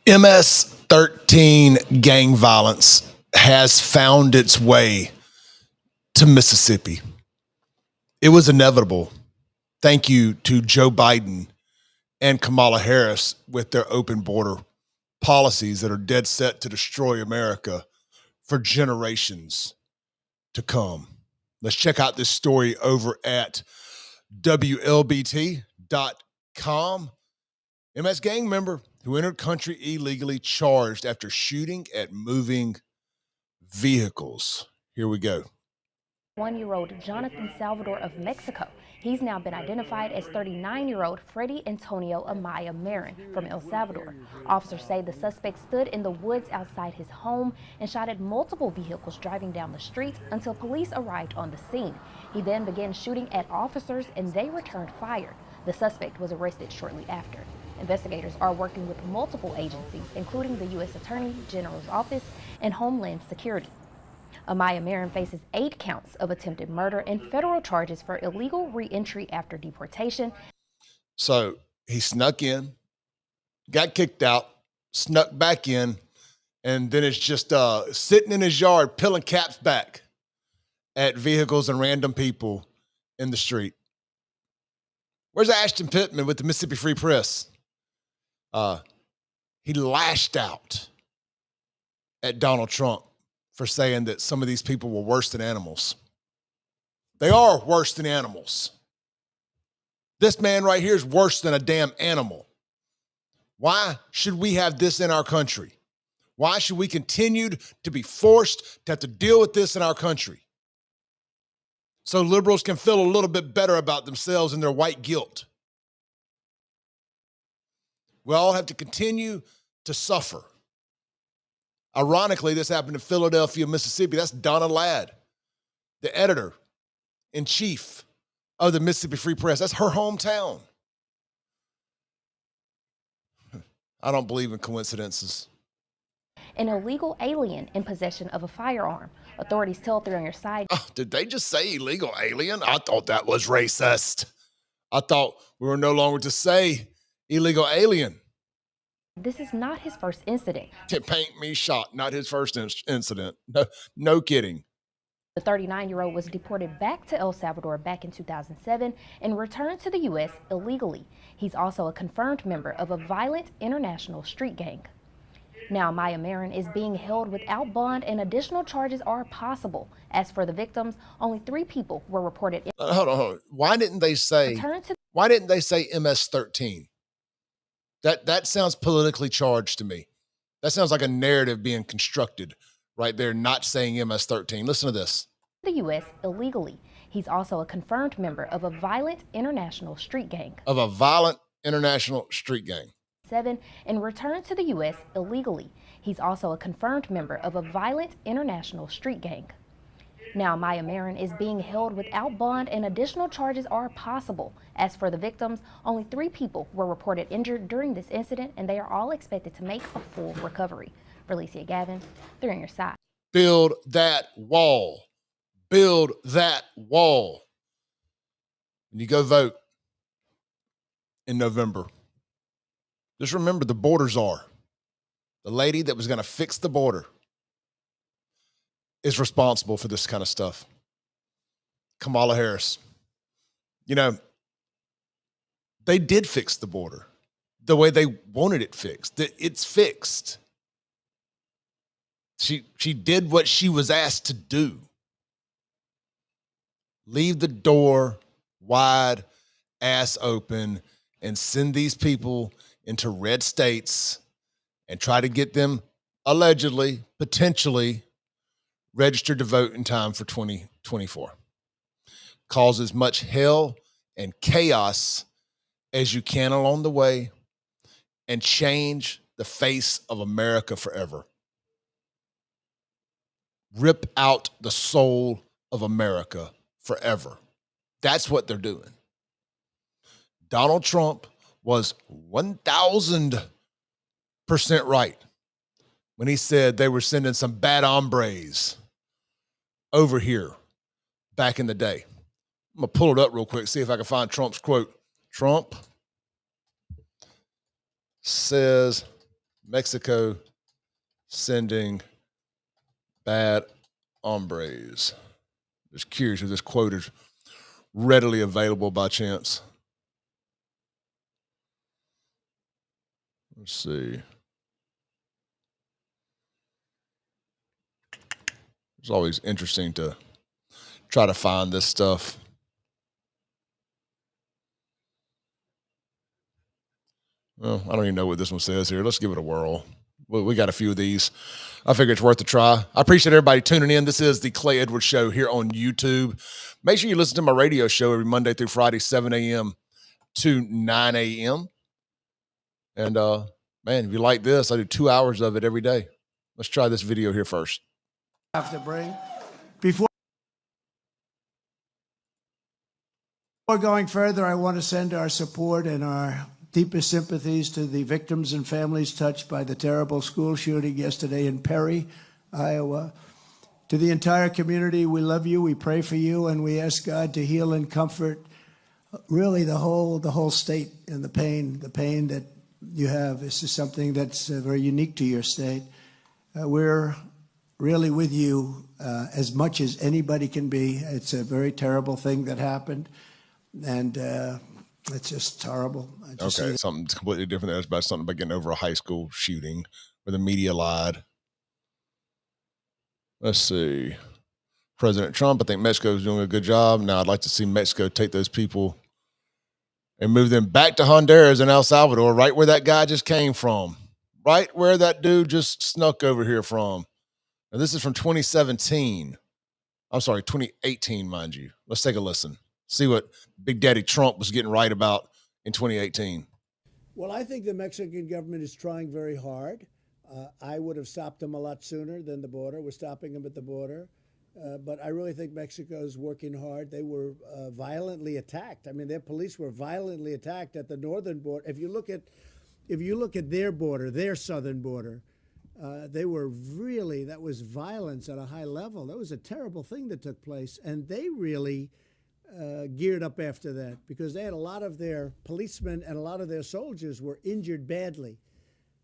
MS-13 gang violence has found its way to Mississippi. It was inevitable. Thank you to Joe Biden and Kamala Harris with their open border policies that are dead set to destroy America for generations to come. Let's check out this story over at WLBT.com. MS gang member who entered country illegally charged after shooting at moving vehicles. Here we go. 1-year-old Jonathan Salvador of Mexico. He's now been identified as 39-year-old Fredy Antonio Amaya-Marin from El Salvador. Officers say the suspect stood in the woods outside his home and shot at multiple vehicles driving down the street until police arrived on the scene. He then began shooting at officers and they returned fire. The suspect was arrested shortly after. Investigators are working with multiple agencies, including the U.S. Attorney General's Office and Homeland Security. Amaya-Marin faces 8 counts of attempted murder and federal charges for illegal re-entry after deportation. So he snuck in, got kicked out, snuck back in, and then it's just sitting in his yard peeling caps back at vehicles and random people in the street. Where's Ashton Pittman with the Mississippi Free Press? He lashed out at Donald Trump for saying that some of these people were worse than animals. They are worse than animals. This man right here is worse than a damn animal. Why should we have this in our country? Why should we continue to be forced to have to deal with this in our country? So liberals can feel a little bit better about themselves and their white guilt. We all have to continue to suffer. Ironically, this happened in Philadelphia, Mississippi. That's Donna Ladd, the editor-in-chief of the Mississippi Free Press. That's her hometown. I don't believe in coincidences. An illegal alien in possession of a firearm. Authorities tell Three on Your Side. Oh, did they just say illegal alien? I thought that was racist. I thought we were no longer to say illegal alien. This is not his first incident. To paint me shot, not his first incident. No kidding. The 39-year-old was deported back to El Salvador back in 2007 and returned to the U.S. illegally. He's also a confirmed member of a violent international street gang. Now, Amaya-Marin is being held without bond and additional charges are possible. As for the victims, only 3 people were reported. Hold on. Why didn't they say MS-13? That sounds politically charged to me. That sounds like a narrative being constructed right there, not saying MS-13. Listen to this. The U.S. illegally. He's also a confirmed member of a violent international street gang. 7 and returned to the U.S. illegally. He's also a confirmed member of a violent international street gang. Now, Amaya-Marin is being held without bond and additional charges are possible. As for the victims, only 3 people were reported injured during this incident and they are all expected to make a full recovery. Felicia Gavin, Three on Your Side. Build that wall. Build that wall. When you go vote in November, just remember the border czar, the lady that was going to fix the border, is responsible for this kind of stuff. Kamala Harris. You know, they did fix the border the way they wanted it fixed. It's fixed. She did what she was asked to do. Leave the door wide ass open and send these people into red states and try to get them allegedly, potentially registered to vote in time for 2024. Cause as much hell and chaos as you can along the way and change the face of America forever. Rip out the soul of America forever. That's what they're doing. Donald Trump was 1,000% right when he said they were sending some bad hombres over here back in the day. I'm going to pull it up real quick, see if I can find Trump's quote. Trump says Mexico sending bad hombres. Just curious if this quote is readily available by chance. Let's see. It's always interesting to try to find this stuff. Well, I don't even know what this one says here. Let's give it a whirl. We got a few of these. I figure it's worth a try. I appreciate everybody tuning in. This is the Clay Edwards Show here on YouTube. Make sure you listen to my radio show every Monday through Friday, 7 a.m. to 9 a.m. And man, if you like this, I do 2 hours of it every day. Let's try this video here first. Have to bring before going further, I want to send our support and our deepest sympathies to the victims and families touched by the terrible school shooting yesterday in Perry, Iowa. To the entire community, we love you, we pray for you, and we ask God to heal and comfort really the whole state and the pain that you have. This is something that's very unique to your state. We're really with you as much as anybody can be. It's a very terrible thing that happened, and it's just horrible. Okay, something completely different. That's about something about getting over a high school shooting where the media lied. Let's see. President Trump, I think Mexico is doing a good job. Now I'd like to see Mexico take those people and move them back to Honduras and El Salvador, right where that guy just came from, right where that dude just snuck over here from. Now, this is from 2017. I'm sorry, 2018, mind you. Let's take a listen. See what Big Daddy Trump was getting right about in 2018. Well, I think the Mexican government is trying very hard. I would have stopped them a lot sooner than the border. We're stopping them at the border. But I really think Mexico is working hard. They were violently attacked. I mean, their police were violently attacked at the northern border. If you look at their border, their southern border, they were really, that was violence at a high level. That was a terrible thing that took place. And they really geared up after that because they had a lot of their policemen and a lot of their soldiers were injured badly.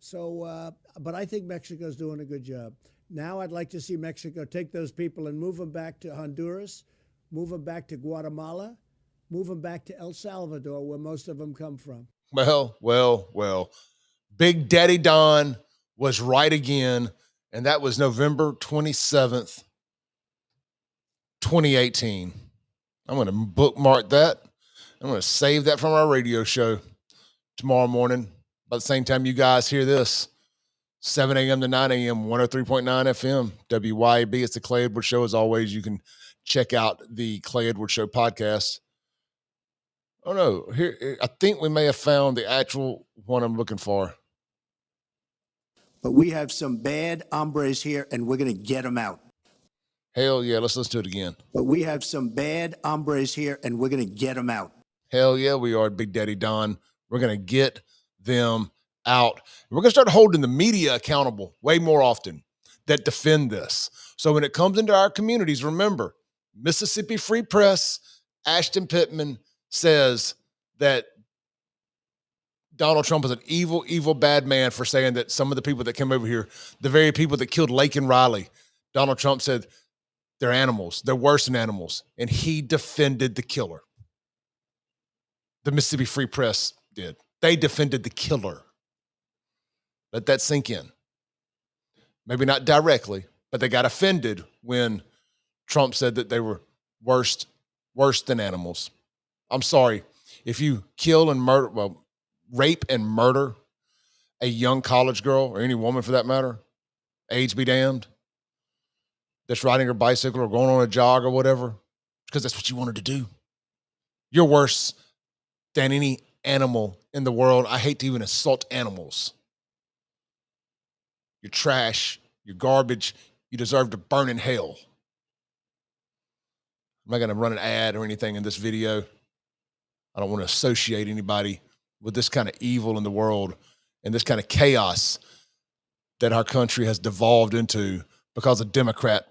So, but I think Mexico's doing a good job. Now I'd like to see Mexico take those people and move them back to Honduras, move them back to Guatemala, move them back to El Salvador, where most of them come from. Well. Big Daddy Don was right again, and that was November 27th, 2018. I'm going to bookmark that. I'm going to save that from our radio show tomorrow morning. By the same time you guys hear this, 7 a.m. to 9 a.m., 103.9 FM, WYAB. It's the Clay Edwards Show. As always, you can check out the Clay Edwards Show podcast. Oh, no. Here, I think we may have found the actual one I'm looking for. But we have some bad hombres here, and we're going to get them out. Hell yeah. Let's listen to it again. But we have some bad hombres here, and we're going to get them out. Hell yeah, we are, Big Daddy Don. We're going to get them out. We're going to start holding the media accountable way more often that defend this. So when it comes into our communities, remember, Mississippi Free Press, Ashton Pittman says that Donald Trump is an evil, evil, bad man for saying that some of the people that came over here, the very people that killed Lake and Riley, Donald Trump said they're animals. They're worse than animals. And he defended the killer. The Mississippi Free Press did. They defended the killer. Let that sink in. Maybe not directly, but they got offended when Trump said that they were worse than animals. I'm sorry. If you kill and murder, well, rape and murder a young college girl or any woman for that matter, age be damned, that's riding her bicycle or going on a jog or whatever, because that's what you wanted to do. You're worse than any animal in the world. I hate to even insult animals. You're trash. You're garbage. You deserve to burn in hell. I'm not going to run an ad or anything in this video. I don't want to associate anybody with this kind of evil in the world and this kind of chaos that our country has devolved into because of Democrat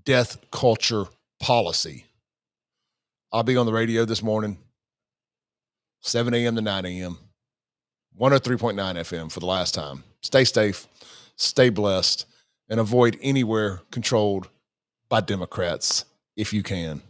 death culture policy. I'll be on the radio this morning, 7 a.m. to 9 a.m., 103.9 FM for the last time. Stay safe, stay blessed, and avoid anywhere controlled by Democrats if you can.